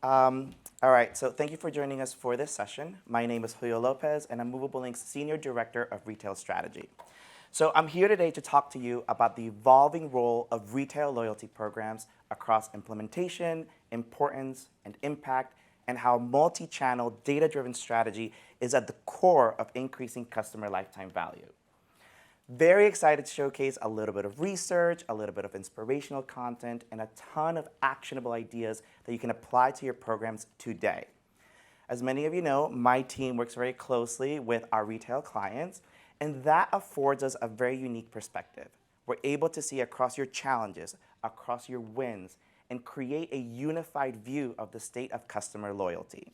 All right, so thank you for joining us for this session. My name is Julio Lopez, and I'm Movable Inc.'s Senior Director of Retail Strategy. So I'm here today to talk to you about the evolving role of retail loyalty programs across implementation, importance, and impact, and how multi-channel, data-driven strategy is at the core of increasing customer lifetime value. Very excited to showcase a little bit of research, a little bit of inspirational content, and a ton of actionable ideas that you can apply to your programs today. As many of you know, my team works very closely with our retail clients, and that affords us a very unique perspective. We're able to see across your challenges, across your wins, and create a unified view of the state of customer loyalty.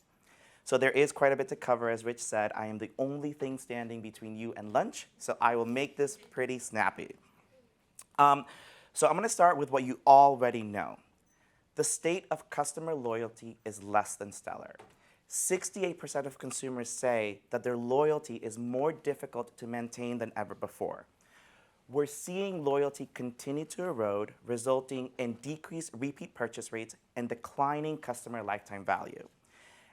So there is quite a bit to cover. As Rich said, I am the only thing standing between you and lunch, so I will make this pretty snappy. So I'm going to start with what you already know. The state of customer loyalty is less than stellar. 68% of consumers say that their loyalty is more difficult to maintain than ever before. We're seeing loyalty continue to erode, resulting in decreased repeat purchase rates and declining customer lifetime value.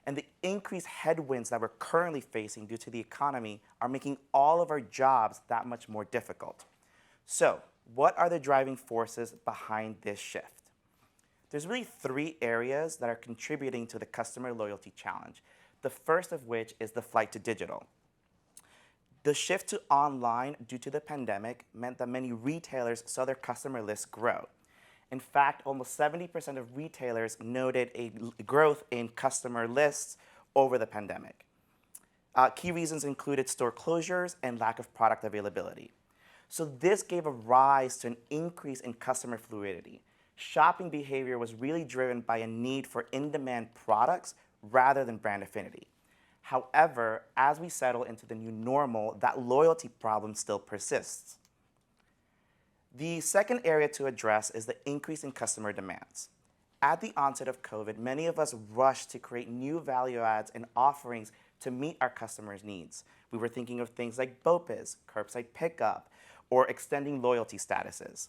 And the increased headwinds that we're currently facing due to the economy are making all of our jobs that much more difficult. So, what are the driving forces behind this shift? There's really three areas that are contributing to the customer loyalty challenge. The first of which is the flight to digital. The shift to online due to the pandemic meant that many retailers saw their customer lists grow. In fact, almost 70% of retailers noted a growth in customer lists over the pandemic. Key reasons included store closures and lack of product availability. So this gave a rise to an increase in customer fluidity. Shopping behavior was really driven by a need for in-demand products rather than brand affinity. However, as we settle into the new normal, that loyalty problem still persists. The second area to address is the increase in customer demands. At the onset of COVID, many of us rushed to create new value adds and offerings to meet our customers' needs. We were thinking of things like BOPIS, curbside pickup, or extending loyalty statuses.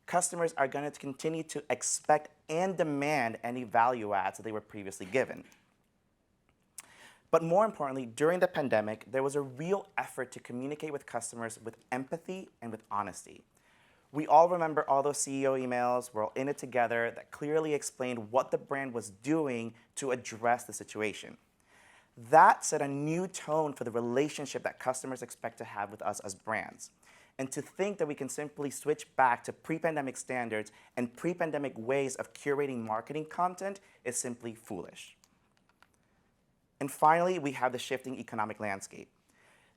Customers are going to continue to expect and demand any value adds that they were previously given. But more importantly, during the pandemic, there was a real effort to communicate with customers with empathy and with honesty. We all remember all those CEO emails, we're all in it together, that clearly explained what the brand was doing to address the situation. That set a new tone for the relationship that customers expect to have with us as brands. And to think that we can simply switch back to pre-pandemic standards and pre-pandemic ways of curating marketing content is simply foolish. And finally, we have the shifting economic landscape.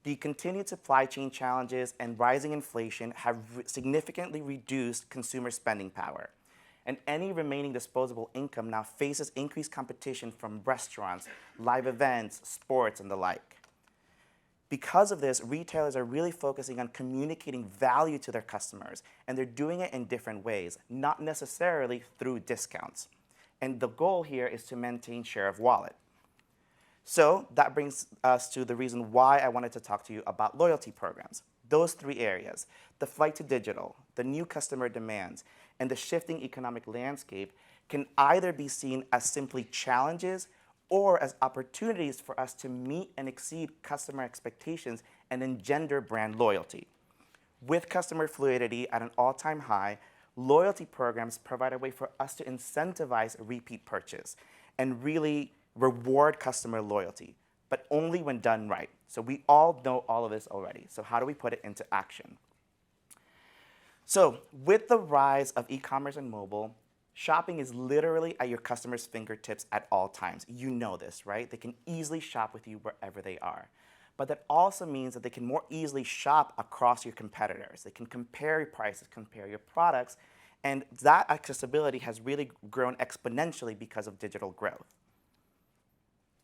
The continued supply chain challenges and rising inflation have significantly reduced consumer spending power. And any remaining disposable income now faces increased competition from restaurants, live events, sports, and the like. Because of this, retailers are really focusing on communicating value to their customers, and they're doing it in different ways, not necessarily through discounts. And the goal here is to maintain share of wallet. So that brings us to the reason why I wanted to talk to you about loyalty programs. Those three areas, the flight to digital, the new customer demands, and the shifting economic landscape can either be seen as simply challenges or as opportunities for us to meet and exceed customer expectations and engender brand loyalty. With customer fluidity at an all-time high, loyalty programs provide a way for us to incentivize repeat purchase and really reward customer loyalty, but only when done right. So we all know all of this already. So how do we put it into action? So with the rise of e-commerce and mobile, shopping is literally at your customers' fingertips at all times. You know this, right? They can easily shop with you wherever they are. But that also means that they can more easily shop across your competitors. They can compare your prices, compare your products, and that accessibility has really grown exponentially because of digital growth.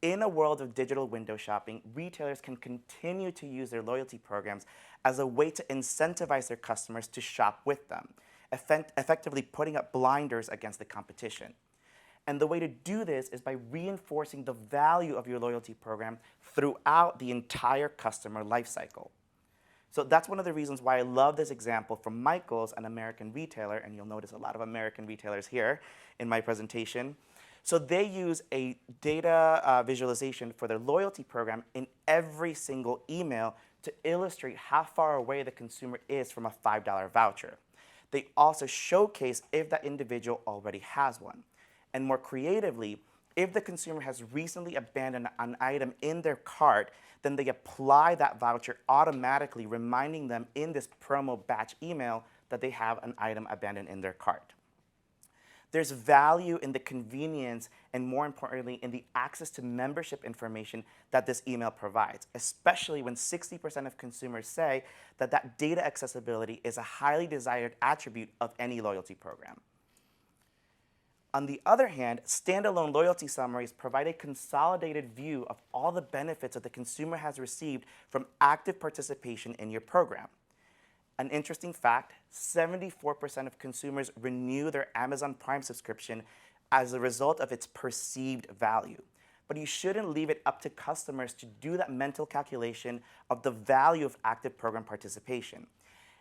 In a world of digital window shopping, retailers can continue to use their loyalty programs as a way to incentivize their customers to shop with them, effectively putting up blinders against the competition. And the way to do this is by reinforcing the value of your loyalty program throughout the entire customer lifecycle. So that's one of the reasons why I love this example from Michaels, an American retailer, and you'll notice a lot of American retailers here in my presentation. So they use a data visualization for their loyalty program in every single email to illustrate how far away the consumer is from a $5 voucher. They also showcase if that individual already has one. And more creatively, if the consumer has recently abandoned an item in their cart, then they apply that voucher automatically, reminding them in this promo batch email that they have an item abandoned in their cart. There's value in the convenience and, more importantly, in the access to membership information that this email provides, especially when 60% of consumers say that that data accessibility is a highly desired attribute of any loyalty program. On the other hand, standalone loyalty summaries provide a consolidated view of all the benefits that the consumer has received from active participation in your program. An interesting fact, 74% of consumers renew their Amazon Prime subscription as a result of its perceived value. But you shouldn't leave it up to customers to do that mental calculation of the value of active program participation.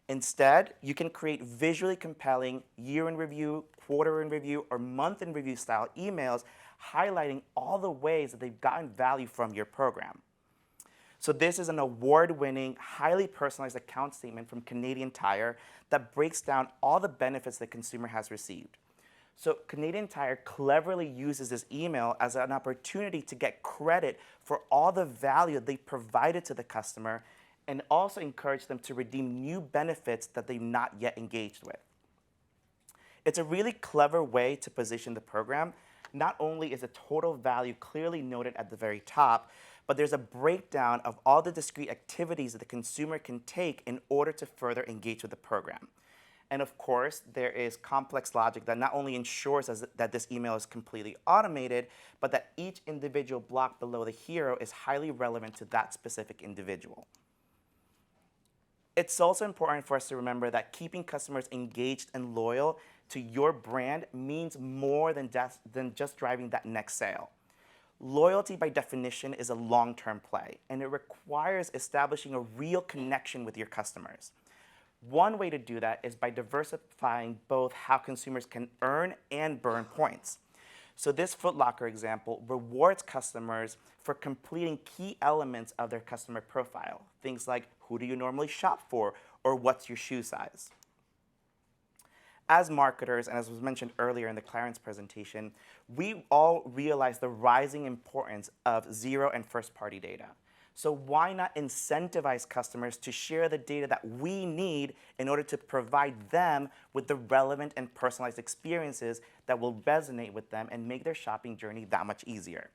Instead, you can create visually compelling year in review, quarter in review, or month in review style emails highlighting all the ways that they've gotten value from your program. So this is an award-winning, highly personalized account statement from Canadian Tire that breaks down all the benefits the consumer has received. So Canadian Tire cleverly uses this email as an opportunity to get credit for all the value they provided to the customer and also encourage them to redeem new benefits that they've not yet engaged with. It's a really clever way to position the program. Not only is the total value clearly noted at the very top, but there's a breakdown of all the discrete activities that the consumer can take in order to further engage with the program. And of course, there is complex logic that not only ensures that this email is completely automated, but that each individual block below the hero is highly relevant to that specific individual. It's also important for us to remember that keeping customers engaged and loyal to your brand means more than just driving that next sale. Loyalty, by definition, is a long-term play, and it requires establishing a real connection with your customers. One way to do that is by diversifying both how consumers can earn and burn points. So this Foot Locker example rewards customers for completing key elements of their customer profile, things like who do you normally shop for or what's your shoe size. As marketers, and as was mentioned earlier in the Clarence presentation, we all realize the rising importance of zero and first-party data. So why not incentivize customers to share the data that we need in order to provide them with the relevant and personalized experiences that will resonate with them and make their shopping journey that much easier?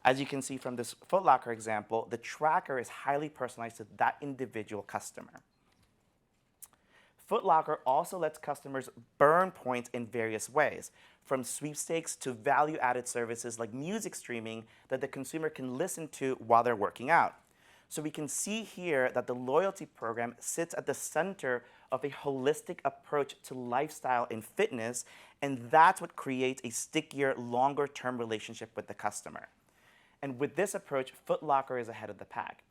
As you can see from this Foot Locker example, the tracker is highly personalized to that individual customer. Foot Locker also lets customers burn points in various ways, from sweepstakes to value-added services like music streaming that the consumer can listen to while they're working out. So we can see here that the loyalty program sits at the center of a holistic approach to lifestyle and fitness, and that's what creates a stickier, longer-term relationship with the customer. And with this approach, Foot Locker is ahead of the pack.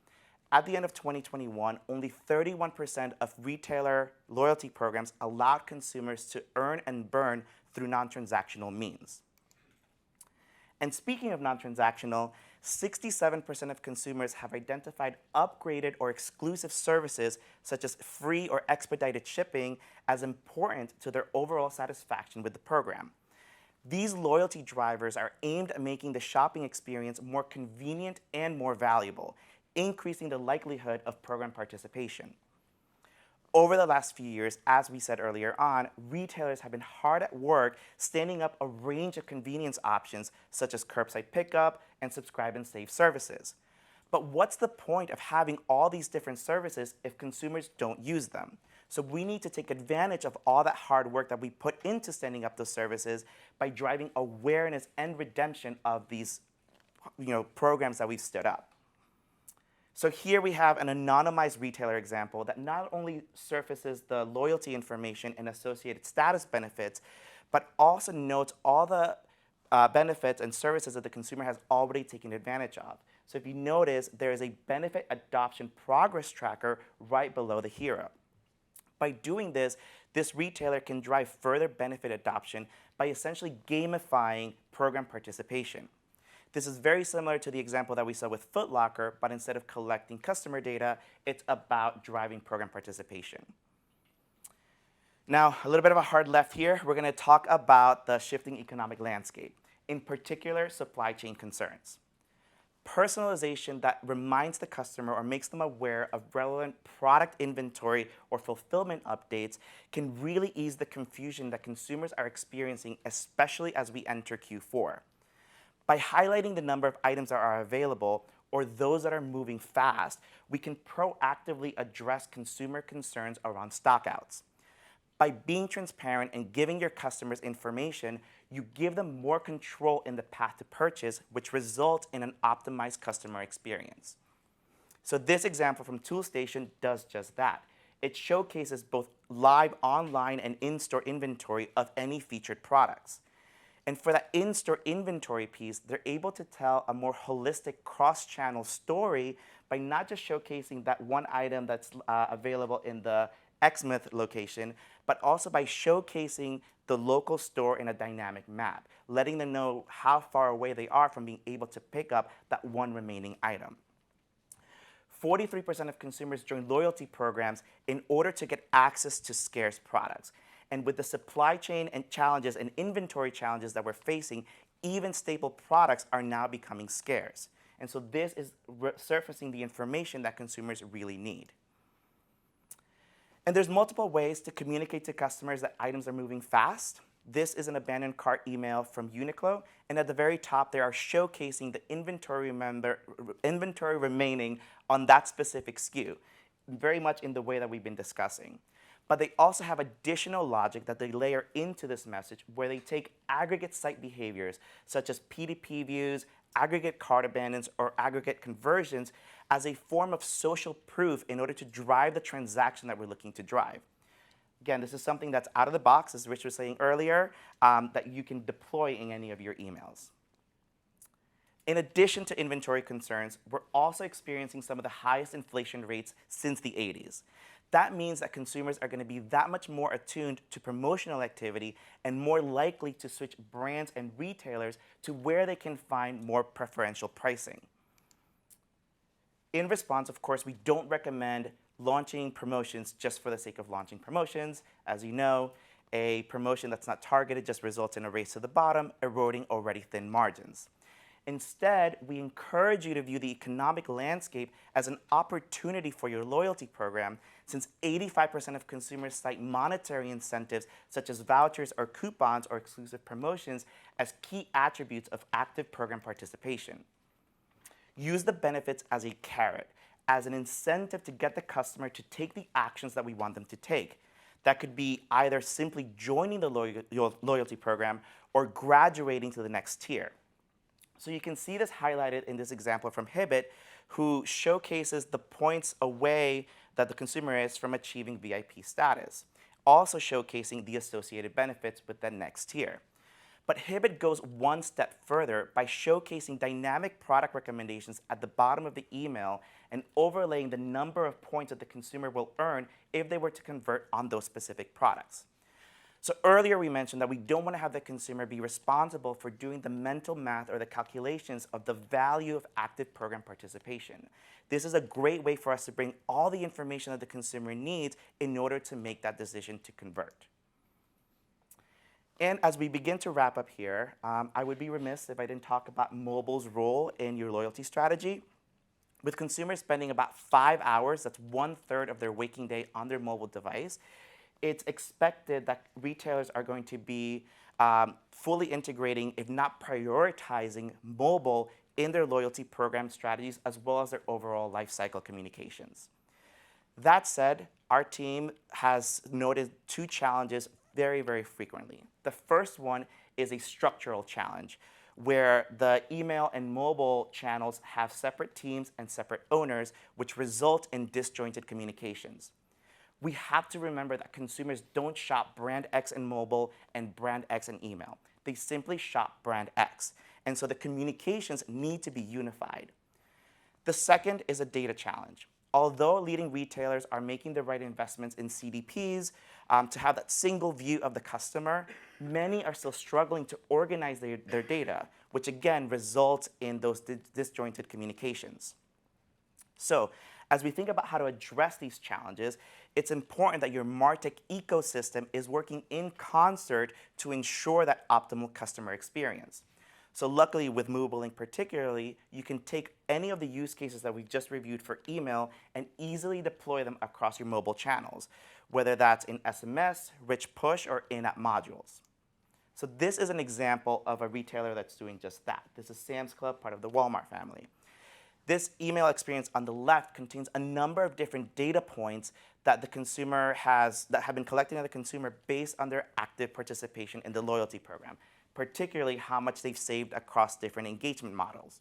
At the end of 2021, only 31% of retailer loyalty programs allowed consumers to earn and burn through non-transactional means. And speaking of non-transactional, 67% of consumers have identified upgraded or exclusive services such as free or expedited shipping as important to their overall satisfaction with the program. These loyalty drivers are aimed at making the shopping experience more convenient and more valuable, increasing the likelihood of program participation. Over the last few years, as we said earlier on, retailers have been hard at work standing up a range of convenience options such as curbside pickup and subscribe and save services. But what's the point of having all these different services if consumers don't use them? So we need to take advantage of all that hard work that we put into standing up those services by driving awareness and redemption of these programs that we've stood up. So here we have an anonymized retailer example that not only surfaces the loyalty information and associated status benefits, but also notes all the benefits and services that the consumer has already taken advantage of. So if you notice, there is a benefit adoption progress tracker right below the hero. By doing this, this retailer can drive further benefit adoption by essentially gamifying program participation. This is very similar to the example that we saw with Foot Locker, but instead of collecting customer data, it's about driving program participation. Now, a little bit of a hard left here. We're going to talk about the shifting economic landscape, in particular, supply chain concerns. Personalization that reminds the customer or makes them aware of relevant product inventory or fulfillment updates can really ease the confusion that consumers are experiencing, especially as we enter Q4. By highlighting the number of items that are available or those that are moving fast, we can proactively address consumer concerns around stockouts. By being transparent and giving your customers information, you give them more control in the path to purchase, which results in an optimized customer experience. So this example from ToolStation does just that. It showcases both live online and in-store inventory of any featured products. And for that in-store inventory piece, they're able to tell a more holistic cross-channel story by not just showcasing that one item that's available in the Exmouth location, but also by showcasing the local store in a dynamic map, letting them know how far away they are from being able to pick up that one remaining item. 43% of consumers join loyalty programs in order to get access to scarce products. And with the supply chain and challenges and inventory challenges that we're facing, even staple products are now becoming scarce. And so this is surfacing the information that consumers really need. And there's multiple ways to communicate to customers that items are moving fast. This is an abandoned cart email from Uniqlo, and at the very top, they are showcasing the inventory remaining on that specific SKU, very much in the way that we've been discussing. But they also have additional logic that they layer into this message where they take aggregate site behaviors, such as PDP views, aggregate cart abandons, or aggregate conversions as a form of social proof in order to drive the transaction that we're looking to drive. Again, this is something that's out of the box, as Rich was saying earlier, that you can deploy in any of your emails. In addition to inventory concerns, we're also experiencing some of the highest inflation rates since the 80s. That means that consumers are going to be that much more attuned to promotional activity and more likely to switch brands and retailers to where they can find more preferential pricing. In response, of course, we don't recommend launching promotions just for the sake of launching promotions. As you know, a promotion that's not targeted just results in a race to the bottom, eroding already thin margins. Instead, we encourage you to view the economic landscape as an opportunity for your loyalty program, since 85% of consumers cite monetary incentives such as vouchers or coupons or exclusive promotions as key attributes of active program participation. Use the benefits as a carrot, as an incentive to get the customer to take the actions that we want them to take. That could be either simply joining the loyalty program or graduating to the next tier. So you can see this highlighted in this example from Hibbett, who showcases the points away that the consumer is from achieving VIP status, also showcasing the associated benefits with the next tier. But Hibbett goes one step further by showcasing dynamic product recommendations at the bottom of the email and overlaying the number of points that the consumer will earn if they were to convert on those specific products. So earlier we mentioned that we don't want to have the consumer be responsible for doing the mental math or the calculations of the value of active program participation. This is a great way for us to bring all the information that the consumer needs in order to make that decision to convert. And as we begin to wrap up here, I would be remiss if I didn't talk about mobile's role in your loyalty strategy. With consumers spending about 5 hours, that's 1/3 of their waking day on their mobile device, it's expected that retailers are going to be fully integrating, if not prioritizing, mobile in their loyalty program strategies as well as their overall lifecycle communications. That said, our team has noted two challenges very, very frequently. The first one is a structural challenge where the email and mobile channels have separate teams and separate owners, which result in disjointed communications. We have to remember that consumers don't shop brand X in mobile and brand X in email. They simply shop brand X. And so the communications need to be unified. The second is a data challenge. although leading retailers are making the right investments in CDPs to have that single view of the customer, many are still struggling to organize their data, which again results in those disjointed communications. So as we think about how to address these challenges, it's important that your MarTech ecosystem is working in concert to ensure that optimal customer experience. So luckily with Movable Link particularly, you can take any of the use cases that we just reviewed for email and easily deploy them across your mobile channels, whether that's in SMS, rich push, or in-app modules. So this is an example of a retailer that's doing just that. This is Sam's Club, part of the Walmart family. This email experience on the left contains a number of different data points that the consumer that have been collected on the consumer based on their active participation in the loyalty program, particularly how much they've saved across different engagement models.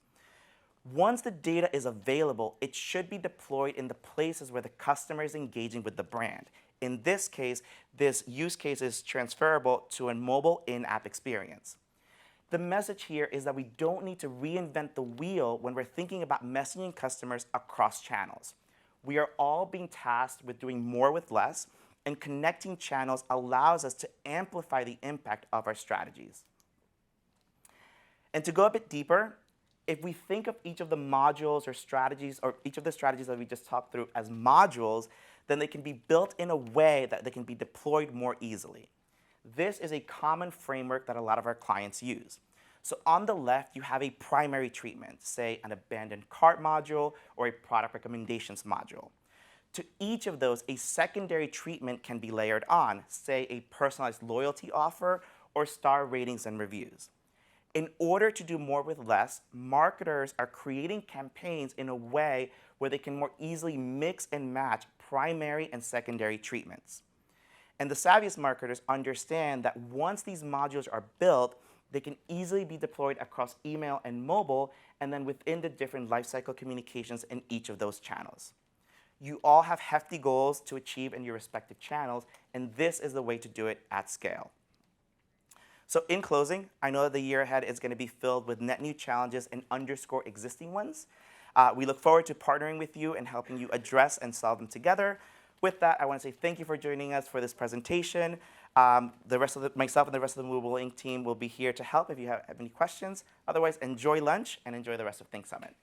Once the data is available, it should be deployed in the places where the customer is engaging with the brand. In this case, this use case is transferable to a mobile in-app experience. The message here is that we don't need to reinvent the wheel when we're thinking about messaging customers across channels. We are all being tasked with doing more with less, and connecting channels allows us to amplify the impact of our strategies. And to go a bit deeper, if we think of each of the modules or strategies, or each of the strategies that we just talked through as modules, then they can be built in a way that they can be deployed more easily. This is a common framework that a lot of our clients use. So on the left, you have a primary treatment, say an abandoned cart module or a product recommendations module. To each of those, a secondary treatment can be layered on, say a personalized loyalty offer or star ratings and reviews. In order to do more with less, marketers are creating campaigns in a way where they can more easily mix and match primary and secondary treatments. And the savviest marketers understand that once these modules are built, they can easily be deployed across email and mobile, and then within the different lifecycle communications in each of those channels. You all have hefty goals to achieve in your respective channels, and this is the way to do it at scale. So in closing, I know that the year ahead is going to be filled with net new challenges and underscore existing ones. We look forward to partnering with you and helping you address and solve them together. With that, I want to say thank you for joining us for this presentation. Myself and the rest of the Movable Inc. team will be here to help if you have any questions. Otherwise, enjoy lunch and enjoy the rest of Think Summit.